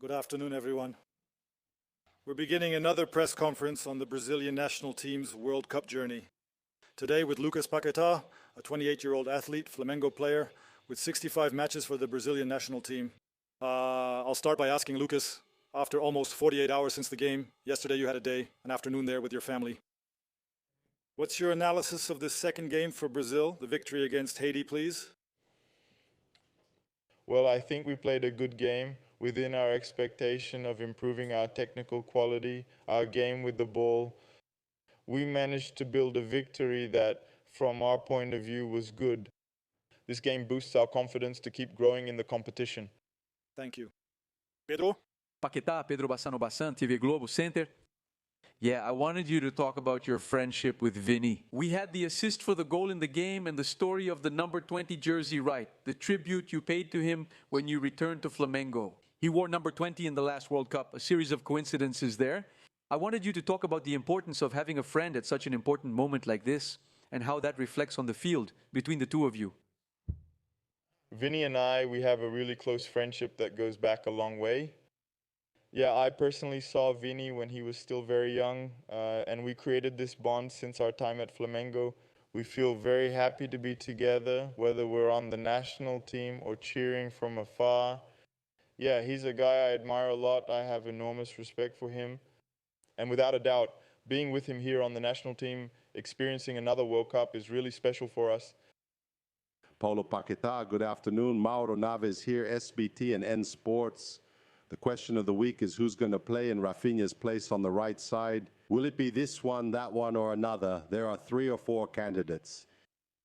Good afternoon, everyone. We're beginning another press conference on the Brazilian national team's World Cup journey. Today with Lucas Paquetá, a 28-year-old athlete, Flamengo player, with 65 matches for the Brazilian national team. I'll start by asking Lucas, after almost 48 hours since the game, yesterday you had a day, an afternoon there with your family. What's your analysis of this second game for Brazil, the victory against Haiti, please? Well, I think we played a good game within our expectation of improving our technical quality, our game with the ball. We managed to build a victory that, from our point of view, was good. This game boosts our confidence to keep growing in the competition. Thank you. Pedro? Paquetá, Pedro Bassano Bassan, TV Globo Center. Yeah, I wanted you to talk about your friendship with Vini. We had the assist for the goal in the game and the story of the number 20 jersey right, the tribute you paid to him when you returned to Flamengo. He wore number 20 in the last World Cup, a series of coincidences there. I wanted you to talk about the importance of having a friend at such an important moment like this and how that reflects on the field between the two of you. Vini and I, we have a really close friendship that goes back a long way. Yeah, I personally saw Vini when he was still very young, and we created this bond since our time at Flamengo. We feel very happy to be together, whether we're on the national team or cheering from afar. Yeah, he's a guy I admire a lot. I have enormous respect for him. And without a doubt, being with him here on the national team, experiencing another World Cup is really special for us. Paulo Paquetá, good afternoon. Mauro Naves here, SBT and N Sports. The question of the week is who's going to play in Rafinha's place on the right side. Will it be this one, that one, or another? There are 3 or 4 candidates.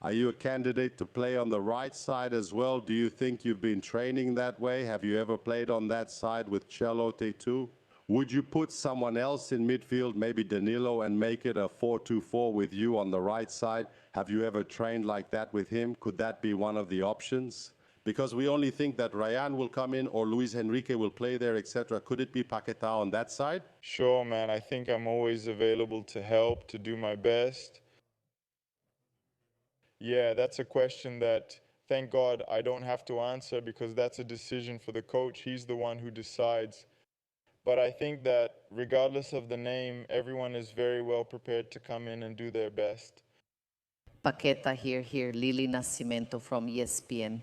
Are you a candidate to play on the right side as well? Do you think you've been training that way? Have you ever played on that side with Cello T2? Would you put someone else in midfield, maybe Danilo, and make it a 4-2-4 with you on the right side? Have you ever trained like that with him? Could that be one of the options? Because we only think that Ryan will come in or Luis Enrique will play there, etc. Could it be Paquetá on that side? Sure, man. I think I'm always available to help, to do my best. Yeah, that's a question that, thank God, I don't have to answer because that's a decision for the coach. He's the one who decides. But I think that regardless of the name, everyone is very well prepared to come in and do their best. Paquetá here, Lili Nascimento from ESPN.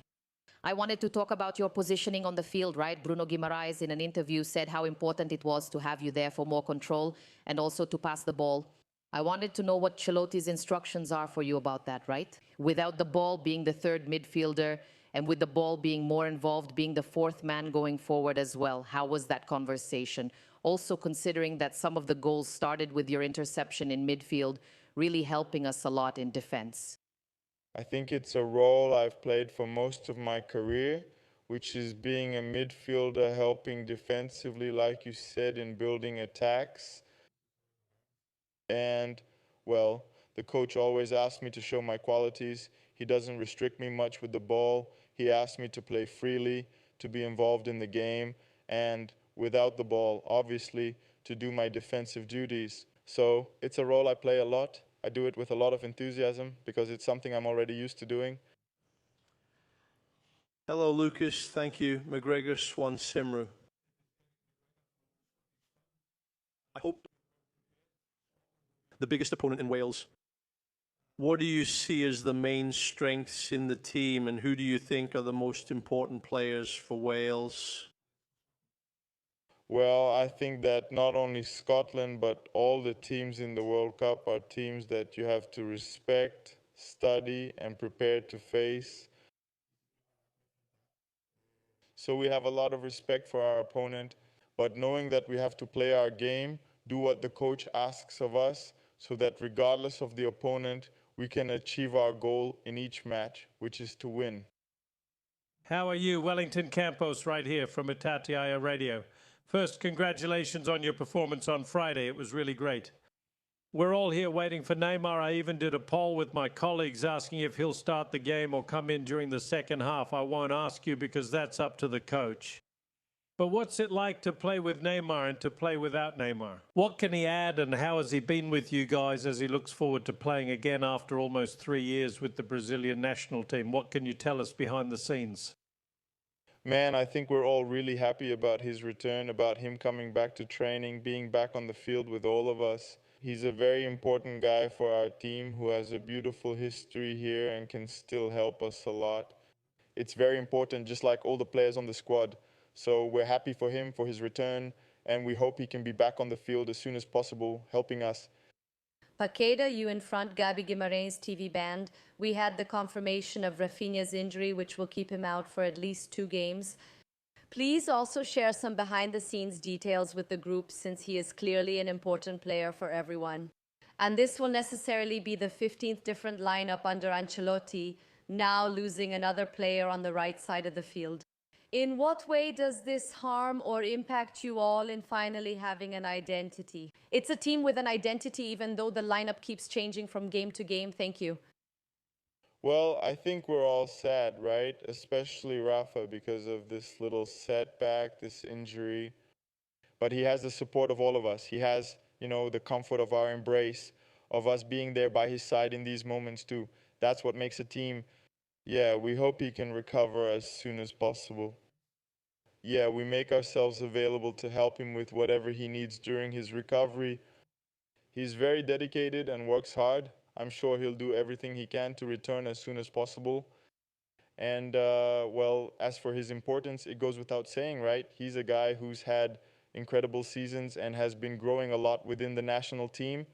I wanted to talk about your positioning on the field, right? Bruno Guimaraes in an interview said how important it was to have you there for more control and also to pass the ball. I wanted to know what Celotti's instructions are for you about that, right? Without the ball being the third midfielder and with the ball being more involved, being the fourth man going forward as well. How was that conversation? Also considering that some of the goals started with your interception in midfield, really helping us a lot in defense. I think it's a role I've played for most of my career, which is being a midfielder, helping defensively, like you said, in building attacks. And, well, the coach always asks me to show my qualities. He doesn't restrict me much with the ball. He asks me to play freely, to be involved in the game, and without the ball, obviously, to do my defensive duties. So it's a role I play a lot. I do it with a lot of enthusiasm because it's something I'm already used to doing. Hello, Lucas. Thank you. McGregor Swan Simru. I hope the biggest opponent in Wales. What do you see as the main strengths in the team, and who do you think are the most important players for Wales? Well, I think that not only Scotland, but all the teams in the World Cup are teams that you have to respect, study, and prepare to face. So we have a lot of respect for our opponent, but knowing that we have to play our game, do what the coach asks of us, so that regardless of the opponent, we can achieve our goal in each match, which is to win. How are you? Wellington Campos right here from Itatiaia Radio. First, congratulations on your performance on Friday. It was really great. We're all here waiting for Neymar. I even did a poll with my colleagues asking if he'll start the game or come in during the second half. I won't ask you because that's up to the coach. But what's it like to play with Neymar and to play without Neymar? What can he add, and how has he been with you guys as he looks forward to playing again after almost 3 years with the Brazilian national team? What can you tell us behind the scenes? Man, I think we're all really happy about his return, about him coming back to training, being back on the field with all of us. He's a very important guy for our team who has a beautiful history here and can still help us a lot. It's very important, just like all the players on the squad. So we're happy for him, for his return, and we hope he can be back on the field as soon as possible, helping us. Paquetá, you in front, Gabi Guimarães, TV band. We had the confirmation of Rafinha's injury, which will keep him out for at least 2 games. Please also share some behind-the-scenes details with the group, since he is clearly an important player for everyone. And this will necessarily be the 15th different lineup under Ancelotti, now losing another player on the right side of the field. In what way does this harm or impact you all in finally having an identity? It's a team with an identity, even though the lineup keeps changing from game to game. Thank you. Well, I think we're all sad, right? Especially Rafa, because of this little setback, this injury. But he has the support of all of us. He has, the comfort of our embrace, of us being there by his side in these moments too. That's what makes a team. Yeah, we hope he can recover as soon as possible. Yeah, we make ourselves available to help him with whatever he needs during his recovery. He's very dedicated and works hard. I'm sure he'll do everything he can to return as soon as possible. And, well, as for his importance, it goes without saying, right? He's a guy who's had incredible seasons and has been growing a lot within the national team.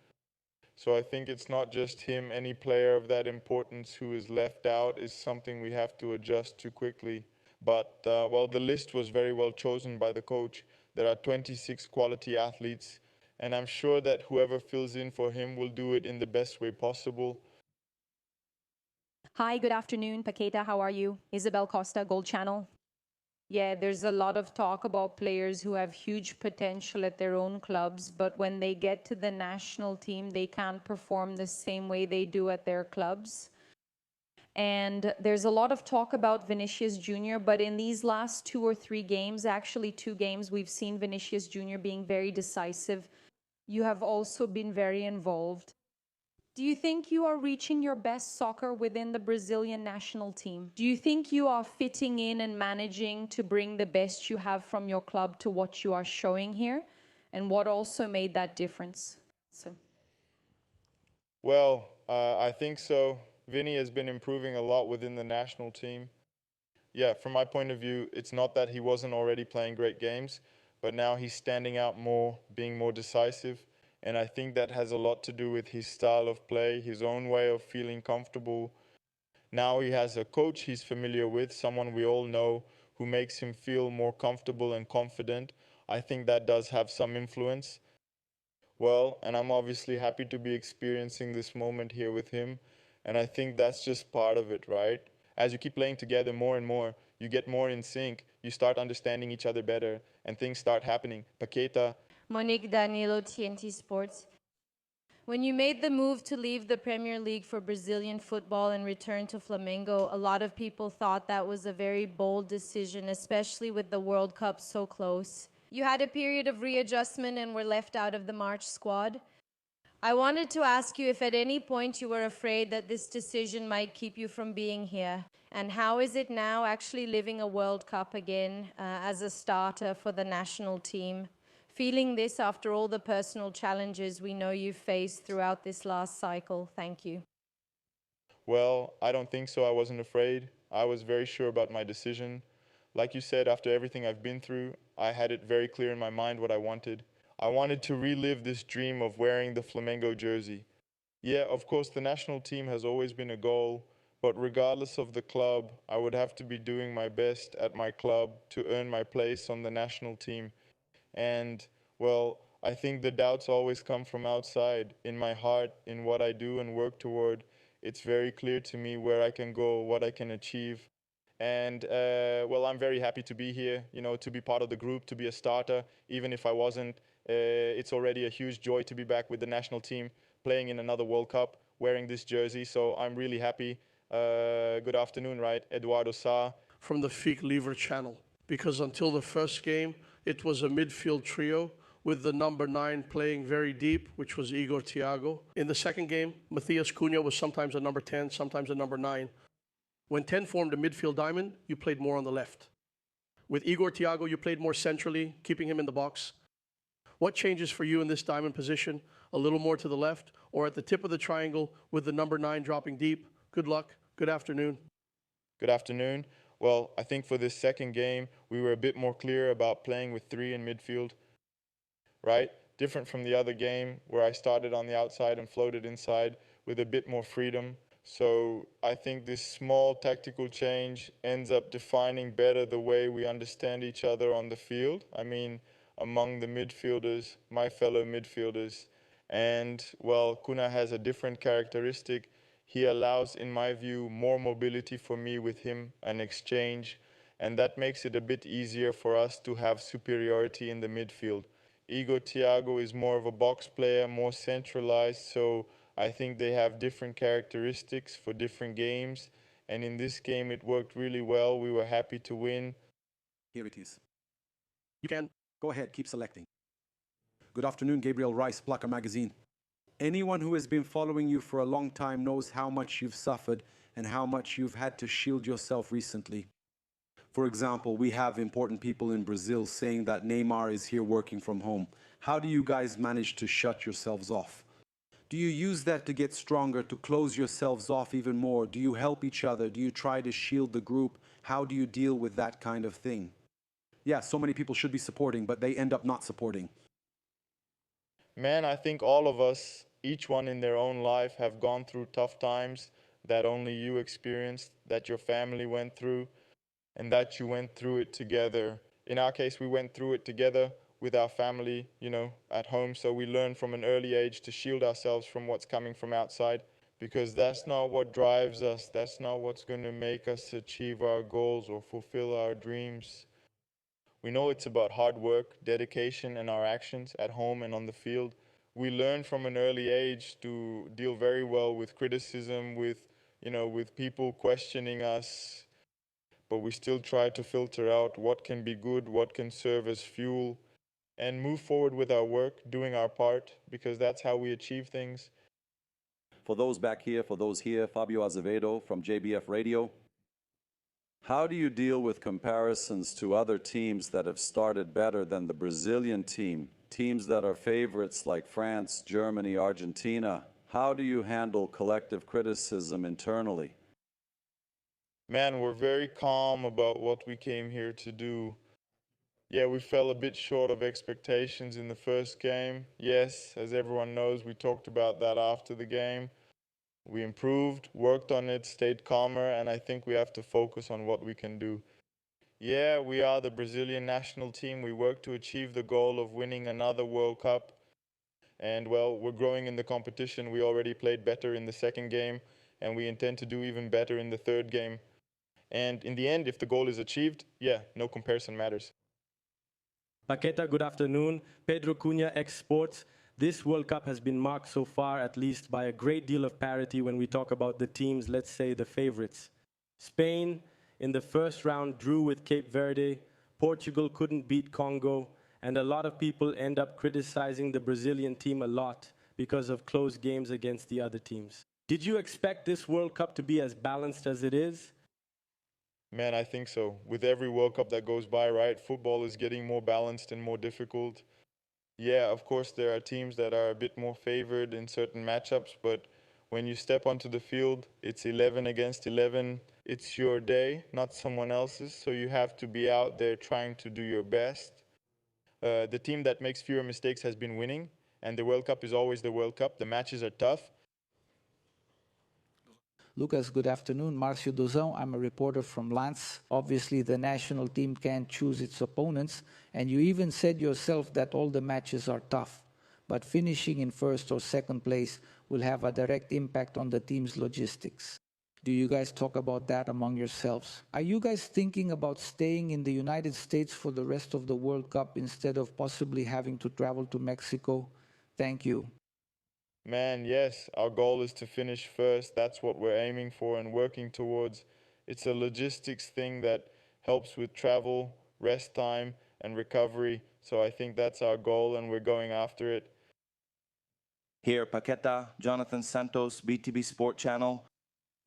So I think it's not just him. Any player of that importance who is left out is something we have to adjust to quickly. But, well, the list was very well chosen by the coach. There are 26 quality athletes, and I'm sure that whoever fills in for him will do it in the best way possible. Hi, good afternoon, Paquetá. How are you? Isabel Costa, Gold Channel. Yeah, there's a lot of talk about players who have huge potential at their own clubs, but when they get to the national team, they can't perform the same way they do at their clubs. And there's a lot of talk about Vinicius Jr., but in these last 2 or 3 games, actually 2 games, we've seen Vinicius Jr. being very decisive. You have also been very involved. Do you think you are reaching your best soccer within the Brazilian national team? Do you think you are fitting in and managing to bring the best you have from your club to what you are showing here? And what also made that difference? Well, I think so. Vini has been improving a lot within the national team. Yeah, from my point of view, it's not that he wasn't already playing great games, but now he's standing out more, being more decisive. And I think that has a lot to do with his style of play, his own way of feeling comfortable. Now he has a coach he's familiar with, someone we all know, who makes him feel more comfortable and confident. I think that does have some influence. Well, and I'm obviously happy to be experiencing this moment here with him. And I think that's just part of it, right? As you keep playing together more and more, you get more in sync, you start understanding each other better, and things start happening. Paquetá. Monique Danilo, TNT Sports. When you made the move to leave the Premier League for Brazilian football and return to Flamengo, a lot of people thought that was a very bold decision, especially with the World Cup so close. You had a period of readjustment and were left out of the March squad. I wanted to ask you if at any point you were afraid that this decision might keep you from being here. And how is it now actually living a World Cup again as a starter for the national team? Feeling this after all the personal challenges we know you've faced throughout this last cycle. Thank you. Well, I don't think so. I wasn't afraid. I was very sure about my decision. Like you said, after everything I've been through, I had it very clear in my mind what I wanted. I wanted to relive this dream of wearing the Flamengo jersey. Yeah, of course, the national team has always been a goal, but regardless of the club, I would have to be doing my best at my club to earn my place on the national team. And, well, I think the doubts always come from outside. In my heart, in what I do and work toward, it's very clear to me where I can go, what I can achieve. And, well, I'm very happy to be here, to be part of the group, to be a starter. Even if I wasn't, it's already a huge joy to be back with the national team, playing in another World Cup, wearing this jersey. So I'm really happy. Good afternoon, right? Eduardo Sá. From the Fique Livre channel, because until the first game, it was a midfield trio with the number 9 playing very deep, which was Igor Thiago. In the second game, Matheus Cunha was sometimes a number 10, sometimes a number 9. When 10 formed a midfield diamond, you played more on the left. With Igor Thiago, you played more centrally, keeping him in the box. What changes for you in this diamond position? A little more to the left or at the tip of the triangle with the number 9 dropping deep? Good luck. Good afternoon. Good afternoon. Well, I think for this second game, we were a bit more clear about playing with 3 in midfield, right? Different from the other game where I started on the outside and floated inside with a bit more freedom. So I think this small tactical change ends up defining better the way we understand each other on the field. I mean, among the midfielders, my fellow midfielders. And, well, Kuna has a different characteristic. He allows, in my view, more mobility for me with him, an exchange, and that makes it a bit easier for us to have superiority in the midfield. Igor Thiago is more of a box player, more centralized, so I think they have different characteristics for different games, and in this game it worked really well. We were happy to win. Here it is. You can. Go ahead, keep selecting. Good afternoon, Gabriel Rice, Plucker Magazine. Anyone who has been following you for a long time knows how much you've suffered and how much you've had to shield yourself recently. For example, we have important people in Brazil saying that Neymar is here working from home. How do you guys manage to shut yourselves off? Do you use that to get stronger, to close yourselves off even more? Do you help each other? Do you try to shield the group? How do you deal with that kind of thing? Yeah, so many people should be supporting, but they end up not supporting. Man, I think all of us, each one in their own life, have gone through tough times that only you experienced, that your family went through, and that you went through it together. In our case, we went through it together with our family, at home, so we learned from an early age to shield ourselves from what's coming from outside, because that's not what drives us, that's not what's going to make us achieve our goals or fulfill our dreams. We know it's about hard work, dedication, and our actions at home and on the field. We learn from an early age to deal very well with criticism, with people questioning us, but we still try to filter out what can be good, what can serve as fuel, and move forward with our work, doing our part, because that's how we achieve things. For those back here, for those here, Fabio Azevedo from JBF Radio. How do you deal with comparisons to other teams that have started better than the Brazilian team? Teams that are favorites like France, Germany, Argentina. How do you handle collective criticism internally? Man, we're very calm about what we came here to do. Yeah, we fell a bit short of expectations in the first game. Yes, as everyone knows, we talked about that after the game. We improved, worked on it, stayed calmer, and I think we have to focus on what we can do. Yeah, we are the Brazilian national team. We work to achieve the goal of winning another World Cup. And, well, we're growing in the competition. We already played better in the second game, and we intend to do even better in the third game. And in the end, if the goal is achieved, yeah, no comparison matters. Paquetá, good afternoon. Pedro Cunha, Ex-Sports. This World Cup has been marked so far, at least, by a great deal of parity when we talk about the teams, let's say the favorites. Spain, in the first round, drew with Cape Verde. Portugal couldn't beat Congo. And a lot of people end up criticizing the Brazilian team a lot because of close games against the other teams. Did you expect this World Cup to be as balanced as it is? Man, I think so. With every World Cup that goes by, right, football is getting more balanced and more difficult. Yeah, of course, there are teams that are a bit more favored in certain matchups, but when you step onto the field, it's 11 against 11. It's your day, not someone else's, so you have to be out there trying to do your best. The team that makes fewer mistakes has been winning, and the World Cup is always the World Cup. The matches are tough. Lucas, good afternoon. Marcio Dozão, I'm a reporter from Lance. Obviously, the national team can't choose its opponents, and you even said yourself that all the matches are tough. But finishing in first or second place will have a direct impact on the team's logistics. Do you guys talk about that among yourselves? Are you guys thinking about staying in the United States for the rest of the World Cup instead of possibly having to travel to Mexico? Thank you. Man, yes, our goal is to finish first. That's what we're aiming for and working towards. It's a logistics thing that helps with travel, rest time, and recovery. So I think that's our goal, and we're going after it. Here, Paquetá, Jonathan Santos, BTB Sport Channel.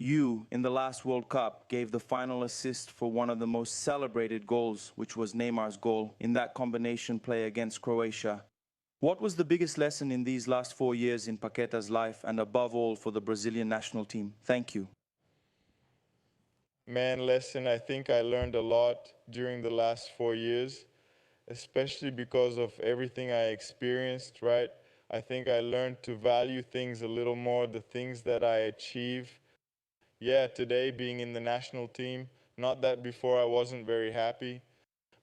You, in the last World Cup, gave the final assist for one of the most celebrated goals, which was Neymar's goal in that combination play against Croatia. What was the biggest lesson in these last 4 years in Paqueta's life and above all for the Brazilian national team? Thank you. Man, lesson, I think I learned a lot during the last 4 years, especially because of everything I experienced, right? I think I learned to value things a little more, the things that I achieve. Yeah, today being in the national team, not that before I wasn't very happy,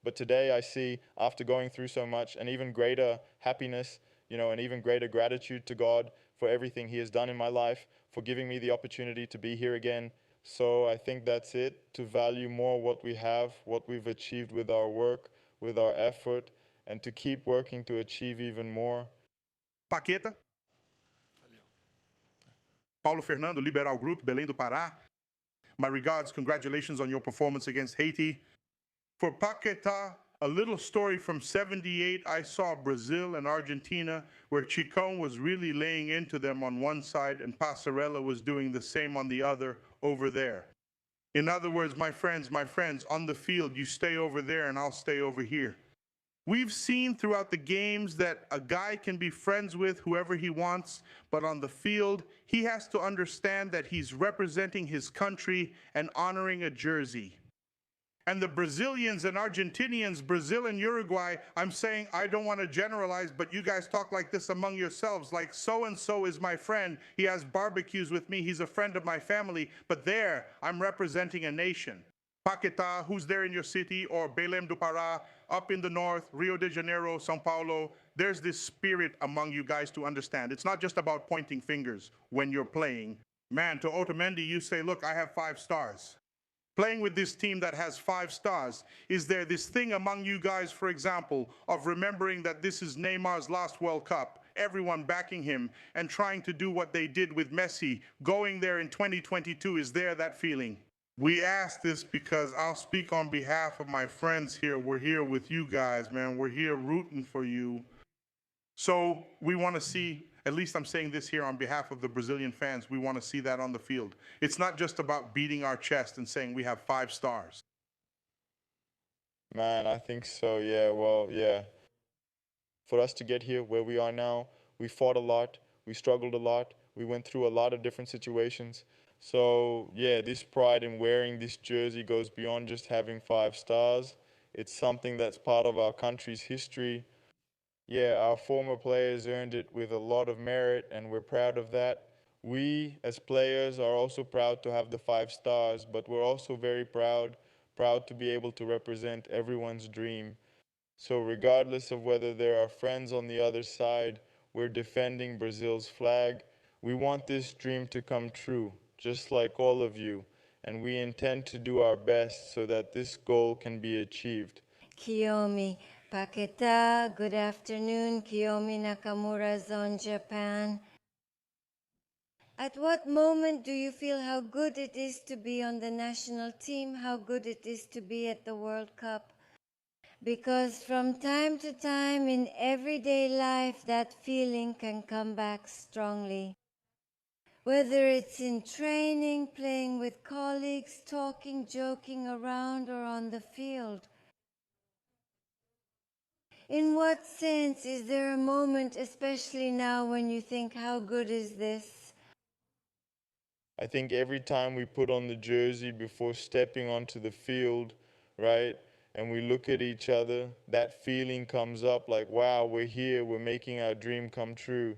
but today I see, after going through so much, an even greater happiness, an even greater gratitude to God for everything He has done in my life, for giving me the opportunity to be here again. So I think that's it, to value more what we have, what we've achieved with our work, with our effort, and to keep working to achieve even more. Paquetá. Paulo Fernando, Liberal Group, Belém do Pará. My regards, congratulations on your performance against Haiti. For Paquetá, a little story from '78, I saw Brazil and Argentina, where Chicon was really laying into them on one side and Passarella was doing the same on the other over there. In other words, my friends, on the field, you stay over there and I'll stay over here. We've seen throughout the games that a guy can be friends with whoever he wants, but on the field, he has to understand that he's representing his country and honoring a jersey. And the Brazilians and Argentinians, Brazil and Uruguay, I'm saying I don't want to generalize, but you guys talk like this among yourselves, like so-and-so is my friend, he has barbecues with me, he's a friend of my family, but there, I'm representing a nation. Paquetá, who's there in your city, or Belém do Pará, up in the north, Rio de Janeiro, São Paulo, there's this spirit among you guys to understand. It's not just about pointing fingers when you're playing. Man, to Otamendi, you say, look, I have 5 stars. Playing with this team that has 5 stars, is there this thing among you guys, for example, of remembering that this is Neymar's last World Cup, everyone backing him and trying to do what they did with Messi, going there in 2022, is there that feeling? We ask this because I'll speak on behalf of my friends here. We're here with you guys, man. We're here rooting for you. So we want to see, at least I'm saying this here on behalf of the Brazilian fans, we want to see that on the field. It's not just about beating our chest and saying we have 5 stars. Man, I think so, yeah, well, yeah. For us to get here where we are now, we fought a lot, we struggled a lot, we went through a lot of different situations. So, yeah, this pride in wearing this jersey goes beyond just having 5 stars. It's something that's part of our country's history. Yeah, our former players earned it with a lot of merit, and we're proud of that. We, as players, are also proud to have the 5 stars, but we're also very proud to be able to represent everyone's dream. So regardless of whether there are friends on the other side, we're defending Brazil's flag. We want this dream to come true, just like all of you, and we intend to do our best so that this goal can be achieved. Kiyomi Paquetá, good afternoon. Kiyomi Nakamura, Zone Japan. At what moment do you feel how good it is to be on the national team, how good it is to be at the World Cup? Because from time to time in everyday life, that feeling can come back strongly. Whether it's in training, playing with colleagues, talking, joking around, or on the field. In what sense is there a moment, especially now, when you think, how good is this? I think every time we put on the jersey before stepping onto the field, right, and we look at each other, that feeling comes up like, wow, we're here, we're making our dream come true.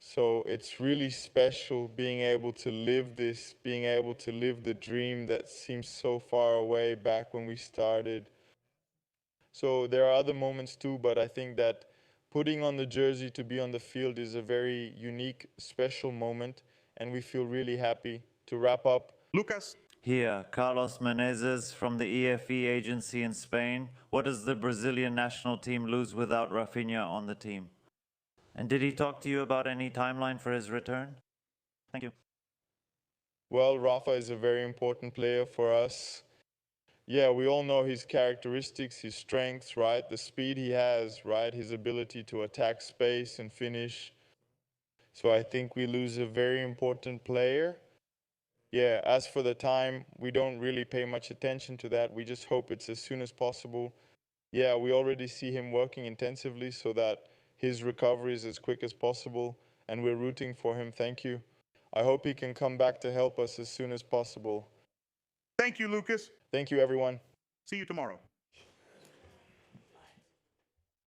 So it's really special being able to live this, being able to live the dream that seems so far away back when we started. So there are other moments too, but I think that putting on the jersey to be on the field is a very unique, special moment, and we feel really happy. To wrap up, Lucas. Here, Carlos Menezes from the EFE agency in Spain. What does the Brazilian national team lose without Rafinha on the team? And did he talk to you about any timeline for his return? Thank you. Well, Rafa is a very important player for us. Yeah, we all know his characteristics, his strengths, right? The speed he has, right? His ability to attack space and finish. So I think we lose a very important player. Yeah, as for the time, we don't really pay much attention to that. We just hope it's as soon as possible. Yeah, we already see him working intensively so that his recovery is as quick as possible, and we're rooting for him. Thank you. I hope he can come back to help us as soon as possible. Thank you, Lucas. Thank you, everyone. See you tomorrow.